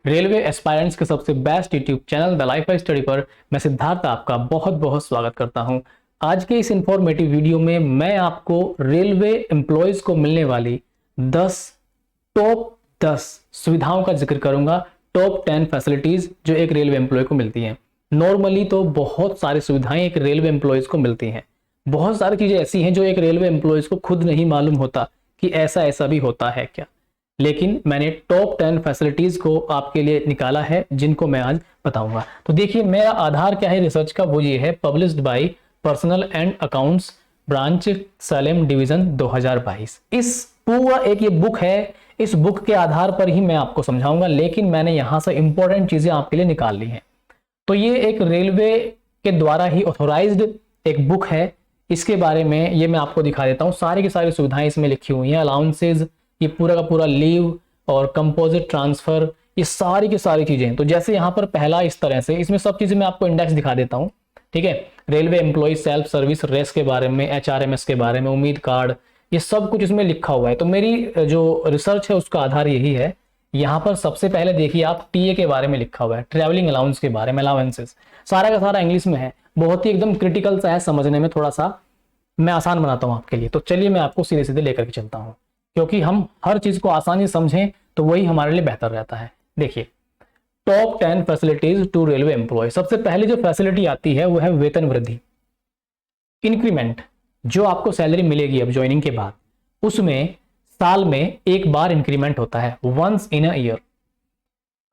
Railway aspirants के सबसे best YouTube channel the life study पर मैं सिद्धार्थ आपका बहुत बहुत स्वागत करता हूं। आज के इस इंफॉर्मेटिव वीडियो में मैं आपको रेलवे एम्प्लॉयज को मिलने वाली 10 सुविधाओं का जिक्र करूंगा। टॉप 10 फैसिलिटीज जो एक रेलवे एम्प्लॉय को मिलती हैं। नॉर्मली तो बहुत सारी सुविधाएं एक रेलवे एम्प्लॉयज को मिलती हैं, बहुत सारी चीजें ऐसी हैं जो एक रेलवे एम्प्लॉयज को खुद नहीं मालूम होता कि ऐसा ऐसा भी होता है क्या, लेकिन मैंने टॉप 10 फैसिलिटीज को आपके लिए निकाला है जिनको मैं आज बताऊंगा। तो देखिए, मेरा आधार क्या है रिसर्च का, वो ये है published by personal and accounts branch Salem division 2022। इस पूरा एक ये बुक है, इस बुक के आधार पर ही मैं आपको समझाऊंगा, लेकिन मैंने यहां से इंपॉर्टेंट चीजें आपके लिए निकाल ली हैं। तो ये एक रेलवे के द्वारा ही ऑथोराइज्ड एक बुक है, इसके बारे में ये मैं आपको दिखा देता हूँ। सारी की सारी सुविधाएं इसमें लिखी हुई हैं, अलाउंसेज, ये पूरा का पूरा लीव और कंपोजिट ट्रांसफर, ये सारी की सारी चीजें। तो जैसे यहाँ पर पहला इस तरह से, इसमें सब चीजें मैं आपको इंडेक्स दिखा देता हूँ, ठीक है। रेलवे एम्प्लॉय सेल्फ सर्विस रेस के बारे में, HRMS के बारे में, उम्मीद कार्ड, ये सब कुछ इसमें लिखा हुआ है। तो मेरी जो रिसर्च है उसका आधार यही है। यहाँ पर सबसे पहले देखिए आप TA के बारे में लिखा हुआ है, ट्रेवलिंग अलाउंस के बारे में, अलाउंसेस, सारा का सारा इंग्लिश में है, बहुत ही एकदम क्रिटिकल सा है समझने में, थोड़ा सा मैं आसान बनाता हूँ आपके लिए। तो चलिए मैं आपको सीधे सीधे लेकर के चलता हूँ, क्योंकि हम हर चीज को आसानी से समझें तो वही हमारे लिए बेहतर रहता है। देखिए, top 10 facilities to railway employee. सबसे पहले जो फैसिलिटी आती है वो है वेतन वृद्धि, इंक्रीमेंट। जो आपको सैलरी मिलेगी अब ज्वाइनिंग के बाद, उसमें साल में एक बार इंक्रीमेंट होता है, वंस इन अ ईयर।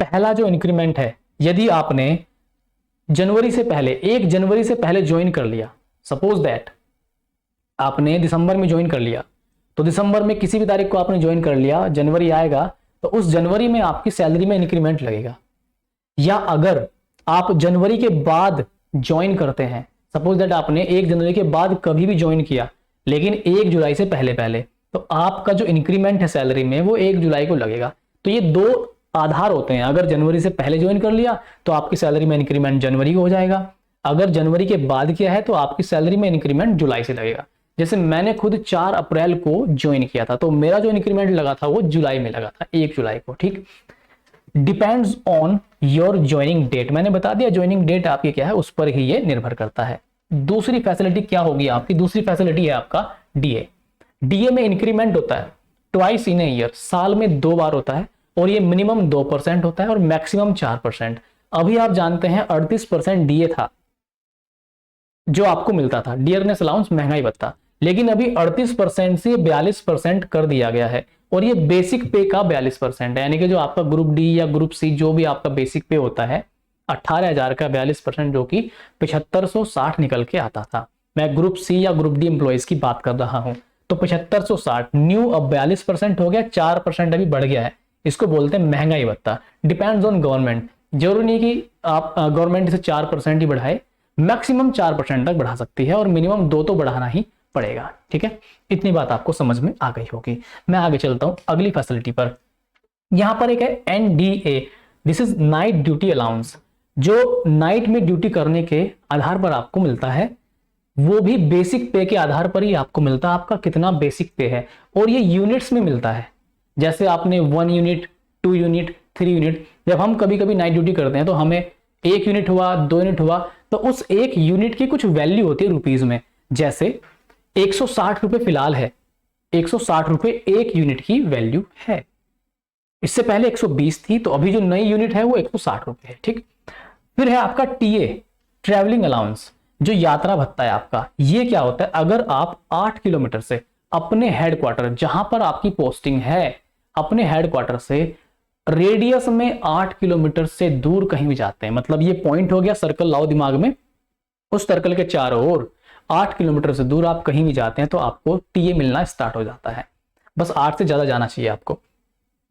पहला जो इंक्रीमेंट है, यदि आपने जनवरी से पहले, 1 जनवरी से पहले ज्वाइन कर लिया, सपोज दैट आपने दिसंबर में ज्वाइन कर लिया, तो दिसंबर में किसी भी तारीख को आपने ज्वाइन कर लिया, जनवरी आएगा तो उस जनवरी में आपकी सैलरी में इंक्रीमेंट लगेगा। या अगर आप जनवरी के बाद ज्वाइन करते हैं, सपोज दैट आपने 1 जनवरी के बाद कभी भी ज्वाइन किया, लेकिन 1 जुलाई से पहले पहले, तो आपका जो इंक्रीमेंट है सैलरी में वो 1 जुलाई को लगेगा। तो ये 2 आधार होते हैं। अगर जनवरी से पहले ज्वाइन कर लिया तो आपकी सैलरी में इंक्रीमेंट जनवरी को हो जाएगा, अगर जनवरी के बाद किया है तो आपकी सैलरी में इंक्रीमेंट जुलाई से लगेगा। जैसे मैंने खुद 4 अप्रैल को ज्वाइन किया था, तो मेरा जो इंक्रीमेंट लगा था वो जुलाई में लगा था, 1 जुलाई को, ठीक। Depends on your joining date, मैंने बता दिया ज्वाइनिंग डेट आपकी क्या है, उस पर ही ये निर्भर करता है। दूसरी फैसिलिटी क्या होगी आपकी, दूसरी फैसिलिटी है आपका DA में इंक्रीमेंट होता है ट्वाइस इन ए ईयर, साल में 2 बार होता है, और ये मिनिमम 2% होता है और मैक्सिमम 4%। अभी आप जानते हैं 38% DA था जो आपको मिलता था, डियरनेस अलाउंस, महंगाई भत्ता, लेकिन अभी 38% से 42% कर दिया गया है, और ये बेसिक पे का 42% है। यानी कि जो आपका ग्रुप D या ग्रुप C जो भी आपका बेसिक पे होता है 18,000 का 42%, जो कि 7560 निकल के आता था। मैं ग्रुप C या ग्रुप D एम्प्लॉइज की बात कर रहा हूं, तो 7560 न्यू अब 42% हो गया, 4% अभी बढ़ गया है, इसको बोलते हैं महंगाई भत्ता। डिपेंड्स ऑन गवर्नमेंट, जरूरी नहीं कि आप गवर्नमेंट से 4% ही बढ़ाए, मैक्सिमम 4% तक बढ़ा सकती है, और मिनिमम 2 तो बढ़ाना ही पड़ेगा, ठीक है। इतनी बात आपको समझ में आ गई होगी। मैं आगे चलता हूं अगली फैसिलिटी पर। यहां पर एक है NDA, this is night duty allowance, जो नाइट में ड्यूटी करने के आधार पर आपको मिलता है, वो भी बेसिक पे के आधार पर ही आपको मिलता है। आपका कितना बेसिक पे है, और ये यूनिट्स में मिलता है। जैसे आपने 1 यूनिट, 2 यूनिट, 3 यूनिट, जब हम कभी कभी नाइट ड्यूटी करते हैं तो हमें 1 यूनिट हुआ, 2 यूनिट हुआ, तो उस 1 यूनिट की कुछ वैल्यू होती है रुपीज में। जैसे 160 रुपए फिलहाल है, 160 रुपए 1 यूनिट की वैल्यू है। इससे पहले 120 थी, तो अभी जो नई यूनिट है वो 160 रुपए है, ठीक। फिर है आपका TA, ट्रेवलिंग अलाउंस, जो यात्रा भत्ता है आपका। ये क्या होता है, अगर आप 8 किलोमीटर से अपने हेडक्वार्टर, जहां पर आपकी पोस्टिंग है, अपने हेडक्वार्टर से रेडियस में 8 किलोमीटर से दूर कहीं भी जाते हैं, मतलब ये पॉइंट हो गया, सर्कल लाओ दिमाग में, उस सर्कल के चारों ओर 8 किलोमीटर से दूर आप कहीं भी जाते हैं तो आपको TA मिलना स्टार्ट हो जाता है। बस 8 से ज्यादा जाना चाहिए आपको।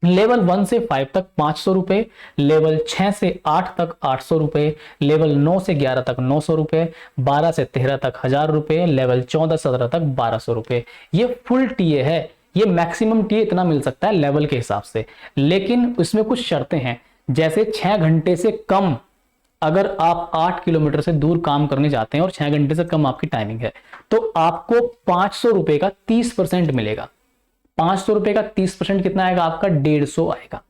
लेवल 1 से 5 तक 500 रुपए, लेवल 6 से 8 तक 800 रुपए, लेवल 9 से 11 तक 900 रुपए, 12 से 13 तक 1000 रुपए, लेवल 14 से 17 तक 1200 रुपए। ये फुल TA है। ये मैक्सिमम TA इतना मिल सकता है लेवल के हिसाब से, लेकिन इसमें कुछ शर्तें हैं। जैसे 6 घंटे से कम, अगर आप 8 किलोमीटर से दूर काम करने जाते हैं और 6 घंटे से कम आपकी टाइमिंग है, तो आपको 500 रुपए का 30% मिलेगा। 500 रुपए का 30% कितना आएगा आपका, 150 आएगा।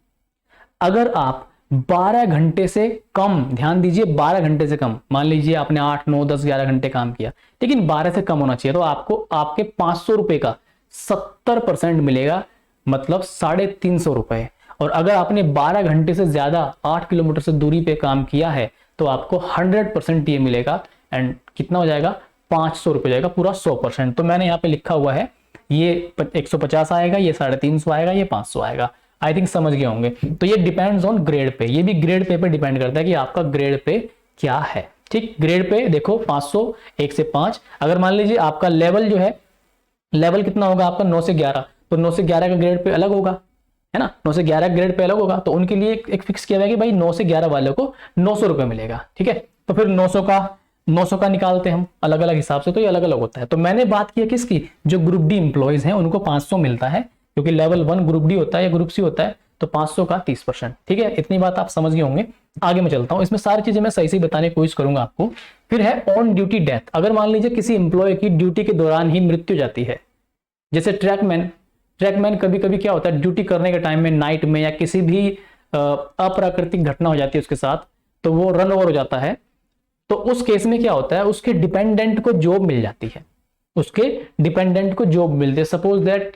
अगर आप 12 घंटे से कम, ध्यान दीजिए 12 घंटे से कम, मान लीजिए आपने 8 9 10 11 घंटे काम किया, लेकिन 12 से कम होना चाहिए, तो आपको आपके 500 रुपए का 70% मिलेगा, मतलब 350 रुपए। और अगर आपने 12 घंटे से ज्यादा 8 किलोमीटर से दूरी पे काम किया है तो आपको 100% ये मिलेगा, एंड कितना हो जाएगा, 500 रुपए जाएगा, पूरा 100%। तो मैंने यहाँ पे लिखा हुआ है ये 150 आएगा, ये 350 आएगा, ये 500 आएगा। आई थिंक समझ गए होंगे। तो ये डिपेंड्स ऑन ग्रेड पे, ये भी ग्रेड पे डिपेंड करता है कि आपका ग्रेड पे क्या है। ठीक, ग्रेड पे देखो 500 1 से 5। अगर मान लीजिए आपका लेवल जो है, लेवल कितना होगा आपका 9 से 11, तो 9 से 11 का ग्रेड पे अलग होगा, है ना, 9 से 11 ग्रेड पे अलग होगा। तो उनके लिए एक फिक्स किया हुआ है कि भाई 9 से 11 वाले को 900 रुपए मिलेगा। ठीक है, तो फिर 900 का निकालते हैं हम अलग अलग हिसाब से, तो ये अलग अलग होता है। तो मैंने बात की है किसकी, जो ग्रुप डी इंप्लॉइज हैं उनको 500 मिलता है, क्योंकि लेवल 1 ग्रुप डी होता है या ग्रुप सी होता है, तो 500 का 30%। ठीक है, इतनी बात आप समझ गए होंगे। आगे मैं चलता हूं, इसमें सारी चीजें मैं सही से बताने की कोशिश करूंगा आपको। फिर है ऑन ड्यूटी डेथ। अगर मान लीजिए किसी इंप्लॉय की ड्यूटी के दौरान ही मृत्यु जाती है, जैसे ट्रैकमैन कभी कभी क्या होता है, ड्यूटी करने के टाइम में नाइट में या किसी भी अप्राकृतिक घटना हो जाती है उसके साथ, तो वो रन ओवर हो जाता है। तो उस केस में क्या होता है, उसके डिपेंडेंट को जॉब मिल जाती है, उसके डिपेंडेंट को जॉब मिलती है। सपोज दैट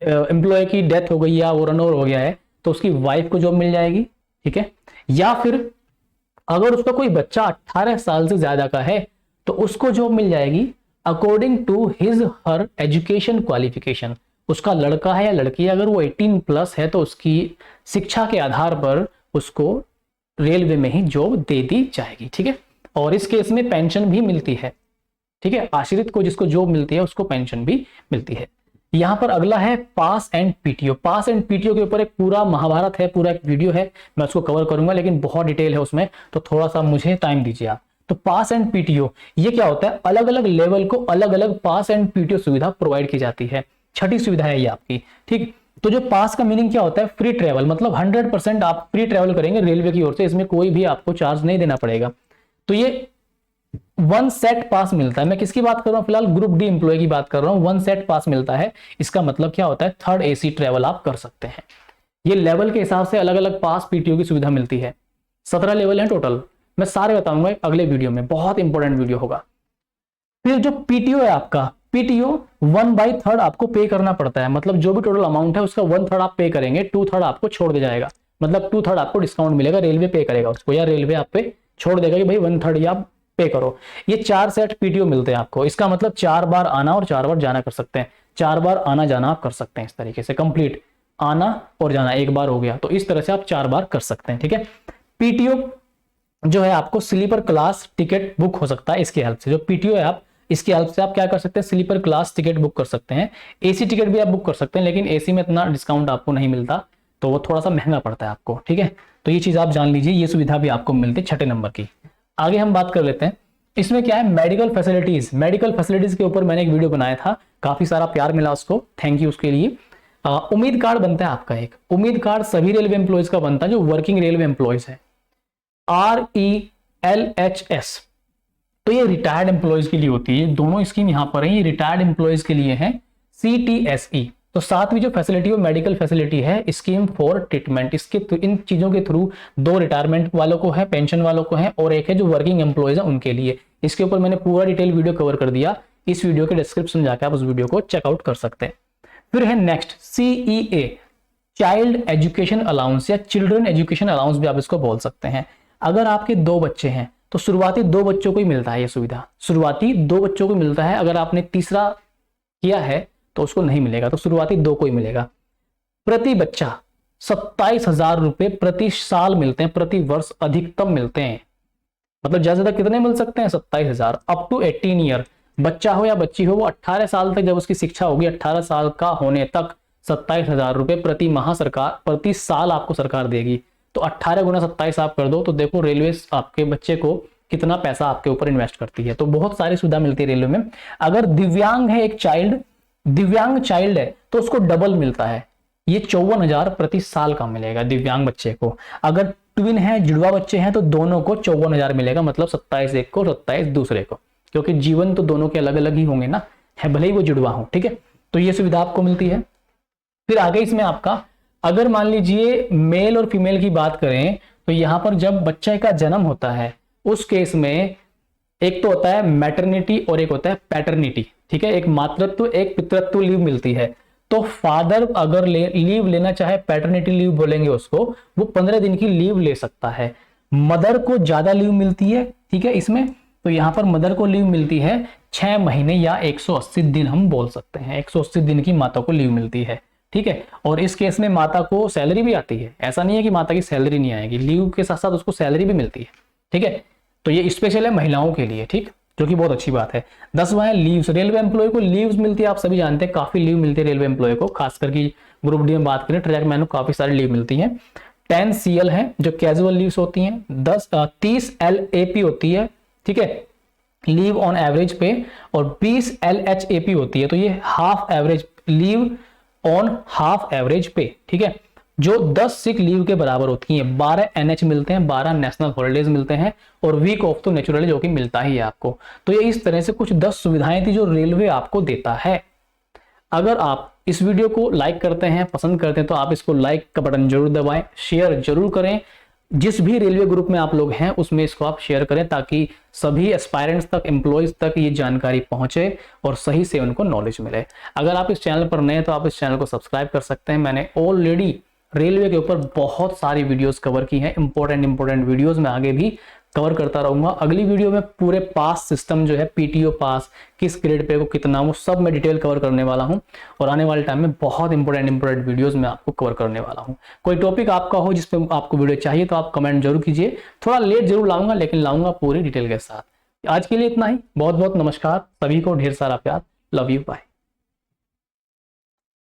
एम्प्लॉय की डेथ हो गई या वो रन ओवर हो गया है, तो उसकी वाइफ को जॉब मिल जाएगी। ठीक है, या फिर अगर उसका कोई बच्चा 18 साल से ज्यादा का है तो उसको जॉब मिल जाएगी according to his her education qualification. उसका लड़का है या लड़की है, अगर वो 18+ है तो उसकी शिक्षा के आधार पर उसको रेलवे में ही जॉब दे दी जाएगी। ठीक है, और इस केस में पेंशन भी मिलती है। ठीक है, आश्रित को जिसको जॉब मिलती है उसको पेंशन भी मिलती है। यहां पर अगला है pass and PTO. Pass and PTO के ऊपर एक पूरा महाभारत है, पूरा एक वीडियो है, मैं उसको कवर करूंगा, लेकिन बहुत डिटेल है उसमें, तो थोड़ा सा मुझे टाइम दीजिए आप। तो पास एंड पीटीओ ये क्या होता है, अलग अलग लेवल को अलग अलग पास एंड पीटीओ सुविधा प्रोवाइड की जाती है। छठी सुविधा है ये आपकी। ठीक, तो जो पास का मीनिंग क्या होता है, फ्री ट्रेवल, मतलब 100% आप फ्री ट्रेवल करेंगे रेलवे की ओर से, इसमें कोई भी आपको चार्ज नहीं देना पड़ेगा। तो ये 1 सेट पास मिलता है। मैं किसकी बात कर रहा हूं, फिलहाल ग्रुप डी एम्प्लॉय की बात कर रहा हूं। 1 सेट पास मिलता है, इसका मतलब क्या होता है, 3rd AC ट्रेवल आप कर सकते हैं। ये लेवल के हिसाब से अलग अलग पास पीटीओ की सुविधा मिलती है। 17 लेवल है टोटल, मैं सारे बताऊंगा अगले वीडियो में, बहुत इंपॉर्टेंट वीडियो होगा। फिर जो पीटीओ है आपका, पीटीओ 1/3 आपको पे करना पड़ता है, मतलब जो भी टोटल अमाउंट है उसका 1/3 आप पे करेंगे, 2/3 आपको छोड़ दिया जाएगा, मतलब 2/3 आपको डिस्काउंट मिलेगा, रेलवे पे करेगा उसको, या रेलवे आप पे छोड़ देगा कि भाई 1/3 आप पे करो। ये 4 सेट पीटीओ मिलते हैं आपको, इसका मतलब 4 बार आना और 4 बार जाना कर सकते हैं, 4 बार आना जाना आप कर सकते हैं इस तरीके से, कंप्लीट आना और जाना, एक बार हो गया, तो इस तरह से आप 4 बार कर सकते हैं। ठीक है, पीटीओ जो है आपको स्लीपर क्लास टिकट बुक हो सकता है इसकी हेल्प से। जो पीटीओ है आप इसकी हेल्प से आप क्या कर सकते हैं, स्लीपर क्लास टिकट बुक कर सकते हैं। एसी टिकट भी आप बुक कर सकते हैं, लेकिन एसी में इतना डिस्काउंट आपको नहीं मिलता, तो वो थोड़ा सा महंगा पड़ता है आपको। ठीक है, तो ये चीज आप जान लीजिए, ये सुविधा भी आपको मिलती है 6 नंबर की। आगे हम बात कर लेते हैं, इसमें क्या है, मेडिकल फैसिलिटीज। मेडिकल फैसिलिटीज के ऊपर मैंने एक वीडियो बनाया था, काफी सारा प्यार मिला उसको, थैंक यू उसके लिए। उम्मीद कार्ड बनता है आपका, एक उम्मीद कार्ड सभी रेलवे एम्प्लॉयज का बनता है जो वर्किंग रेलवे एम्प्लॉयज है, RELHS। तो ये रिटायर्ड एम्प्लॉयज के लिए होती है, दोनों स्कीम यहां पर है, ये रिटायर्ड एम्प्लॉयज के लिए है। CTSE, तो सातवीं जो फैसिलिटी वो मेडिकल फैसिलिटी है, स्कीम फॉर ट्रीटमेंट। इसके इन चीजों के थ्रू 2 रिटायरमेंट वालों को है, पेंशन वालों को है, और एक है जो वर्किंग एम्प्लॉयज है उनके लिए। इसके ऊपर मैंने पूरा डिटेल वीडियो कवर कर दिया, इस वीडियो के डिस्क्रिप्शन जाकर आप उस वीडियो को चेकआउट कर सकते हैं। फिर है next CEA, child education allowance या चिल्ड्रन एजुकेशन अलाउंस भी आप इसको बोल सकते हैं। अगर आपके 2 बच्चे हैं तो शुरुआती 2 बच्चों को ही मिलता है ये सुविधा, शुरुआती 2 बच्चों को मिलता है। अगर आपने तीसरा किया है तो उसको नहीं मिलेगा, तो शुरुआती 2 को ही मिलेगा। प्रति बच्चा 27,000 रुपए प्रति साल मिलते हैं, प्रति वर्ष अधिकतम मिलते हैं, मतलब ज्यादा ज्यादा कितने मिल सकते हैं, 27,000। अप टू 18 ईयर, बच्चा हो या बच्ची हो, वो 18 साल तक जब उसकी शिक्षा होगी, 18 साल का होने तक 27,000 रुपए प्रति माह सरकार, प्रति साल आपको सरकार देगी। तो 18 गुना 27 आप कर दो, तो देखो रेलवे आपके बच्चे को कितना पैसा आपके ऊपर इन्वेस्ट करती है। तो बहुत सारी सुविधा मिलती है रेलवे में। अगर दिव्यांग है एक चाइल्ड, दिव्यांग चाइल्ड है तो उसको डबल मिलता है, ये 54,000 प्रति साल का मिलेगा दिव्यांग बच्चे को। अगर ट्विन है, जुड़वा बच्चे हैं, तो दोनों को 54,000 मिलेगा, मतलब 27 एक को 27 दूसरे को, क्योंकि जीवन तो दोनों के अलग अलग ही होंगे ना, है भले ही वो जुड़वा हो। ठीक है, तो ये सुविधा आपको मिलती है। फिर आगे इसमें आपका, अगर मान लीजिए मेल और फीमेल की बात करें तो यहाँ पर जब बच्चे का जन्म होता है उस केस में एक तो होता है मैटरनिटी और एक होता है पैटर्निटी, ठीक है, एक मातृत्व एक पितृत्व लीव मिलती है। तो फादर अगर लीव लेना चाहे, पैटर्निटी लीव बोलेंगे उसको, वो 15 दिन की लीव ले सकता है। मदर को ज्यादा लीव मिलती है, ठीक है इसमें, तो यहाँ पर मदर को लीव मिलती है 6 महीने या 180 दिन हम बोल सकते हैं, 180 दिन की माता को लीव मिलती है, ठीक है। और इस केस में माता को सैलरी भी आती है, ऐसा नहीं है कि माता की सैलरी नहीं आएगी, लीव के साथ साथ उसको सैलरी भी मिलती है, ठीक है। तो ये स्पेशल है महिलाओं के लिए, ठीक, जो कि बहुत अच्छी बात है। 10वां है लीव्स। रेलवे एम्प्लॉय को लीव्स मिलती है, आप सभी जानते हैं काफी लीव मिलती है रेलवे एम्प्लॉय को, खासकर की ग्रुप डी में बात करें, ट्रैक मैन को काफी सारी लीव मिलती है। 10 CL है जो कैजुअल लीव्स होती हैं, 30 LAP होती है, ठीक है, लीव ऑन एवरेज पे, और 20 LHAP होती है, तो ये half average leave on half average पे, ठीक है, जो 10 सिक लीव के बराबर होती हैं। 12 NH मिलते हैं, 12 नेशनल हॉलीडेज मिलते हैं, और वीक ऑफ तो नेचुरली जो कि मिलता ही है आपको। तो ये इस तरह से कुछ 10 सुविधाएं थी जो रेलवे आपको देता है। अगर आप इस वीडियो को लाइक करते हैं, पसंद करते हैं, तो आप इसको लाइक का बटन जरूर दबाएं, शेयर जरूर करें, जिस भी रेलवे ग्रुप में आप लोग हैं उसमें इसको आप शेयर करें, ताकि सभी एस्पायरेंट्स तक, एम्प्लॉयज तक ये जानकारी पहुंचे और सही से उनको नॉलेज मिले। अगर आप इस चैनल पर नए हैं तो आप इस चैनल को सब्सक्राइब कर सकते हैं। मैंने ऑलरेडी रेलवे के ऊपर बहुत सारी वीडियोस कवर की हैं, इंपॉर्टेंट वीडियोस मैं आगे भी कवर करता रहूंगा। अगली वीडियो में पूरे पास सिस्टम जो है, PTO पास किस ग्रेड पे को कितना, वो सब मैं डिटेल कवर करने वाला हूं, और आने वाले टाइम में बहुत इंपॉर्टेंट वीडियोस मैं आपको कवर करने वाला हूं। कोई टॉपिक आपका हो जिस पे आपको वीडियो चाहिए तो आप कमेंट जरूर कीजिए, थोड़ा लेट जरूर लाऊंगा लेकिन लाऊंगा पूरी डिटेल के साथ। आज के लिए इतना ही, बहुत बहुत नमस्कार, सभी को ढेर सारा प्यार, लव यू, बाय।